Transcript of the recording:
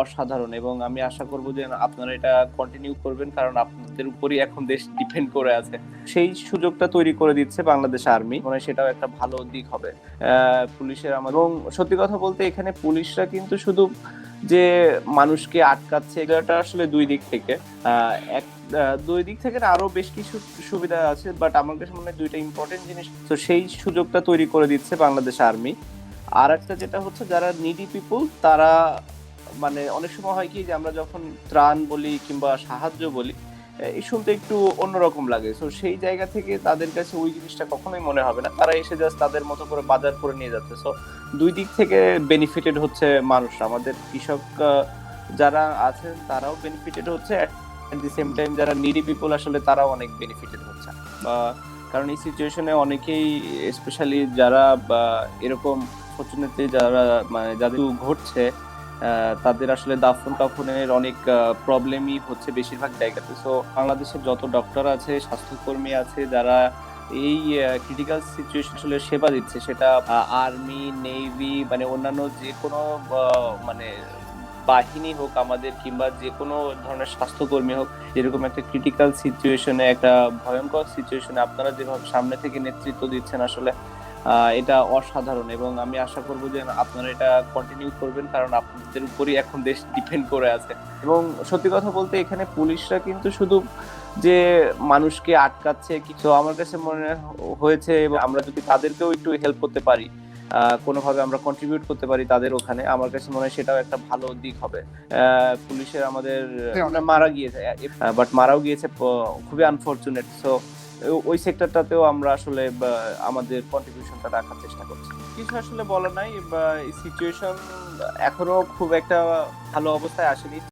অসাধারণ এবং আমি আশা করব যে আপনারা এটা কন্টিনিউ করবেন, কারণ আপনাদের উপরই এখন দেশ ডিপেন্ড করে আছে। সেই সুযোগটা তৈরি করে দিচ্ছে বাংলাদেশ আর্মি, মানে সেটাও একটা ভালো দিক হবে পুলিশের এবং সত্যি কথা বলতে এখানে পুলিশরা কিন্তু শুধু যে মানুষকে আটকাচ্ছে, এটা আসলে দুই দিক থেকে এক দুই দিক থেকে না, আরো বেশ কিছু সুবিধা আছে, বাট আমার কাছে মনে হয় দুইটা ইম্পর্টেন্ট জিনিস। তো সেই সুযোগটা তৈরি করে দিচ্ছে বাংলাদেশ আর্মি। আর একটা যেটা হচ্ছে, যারা নিডি পিপল তারা মানে অনেক সময় হয় কি যে আমরা যখন ত্রাণ বলি কিংবা সাহায্য বলি, এই শুনতে একটু অন্যরকম লাগে। তো সেই জায়গা থেকে তাদের কাছে ওই জিনিসটা কখনোই মনে হবে না, তারা এসে জাস্ট তাদের মতো করে বাজার করে নিয়ে যাচ্ছে। সো দুই দিক থেকে বেনিফিটেড হচ্ছে মানুষ, আমাদের কৃষক যারা আছেন তারাও বেনিফিটেড হচ্ছে, এট দি সেম টাইম যারা নিডি পিপল আসলে তারাও অনেক বেনিফিটেড হচ্ছে। কারণ এই সিচুয়েশনে অনেকেই, স্পেশালি যারা এরকম ফর্চুনেটলি যারা মানে যাদের ঘটছে, তাদের আসলে দাফন কাফনের অনেক প্রবলেমই হচ্ছে বেশিরভাগ জায়গাতে। সো বাংলাদেশের যত ডক্টর আছে, স্বাস্থ্যকর্মী আছে, যারা এই ক্রিটিক্যাল সিচুয়েশন আসলে সেবা দিচ্ছে, সেটা আর্মি, নেভি, মানে অন্যান্য যে কোনো মানে বাহিনী হোক আমাদের, কিংবা যে কোনো ধরনের স্বাস্থ্যকর্মী হোক, যেরকম একটা ক্রিটিক্যাল সিচুয়েশনে, একটা ভয়ঙ্কর সিচুয়েশনে আপনারা যেভাবে সামনে থেকে নেতৃত্ব দিচ্ছেন, আসলে এটা অসাধারণ এবং আমি আশা করব যে আপনারা এটা কন্টিনিউ করবেন, কারণ আপনাদের উপরই এখন দেশ ডিপেন্ড করে আছে। এবং সত্যি কথা বলতে এখানে পুলিশরা কিন্তু শুধু যে মানুষকে আটকাচ্ছে কিছু, আমার কাছে মনে হয়েছে, এবং আমরা যদি তাদেরকেও একটু হেল্প করতে পারি, কোনোভাবে আমরা কন্ট্রিবিউট করতে পারি তাদের ওখানে, আমার কাছে মনে হয় সেটাও একটা ভালো দিক হবে। পুলিশের আমাদের মারা গিয়েছে, বাট মারাও গিয়েছে, খুবই আনফরচুনেট। সো ওই সেক্টরটাতেও আমরা আসলে আমাদের কন্ট্রিবিউশনটা রাখার চেষ্টা করছি। কিছু আসলে বলা নাই, বা এই সিচুয়েশন এখনো খুব একটা ভালো অবস্থায় আসেনি।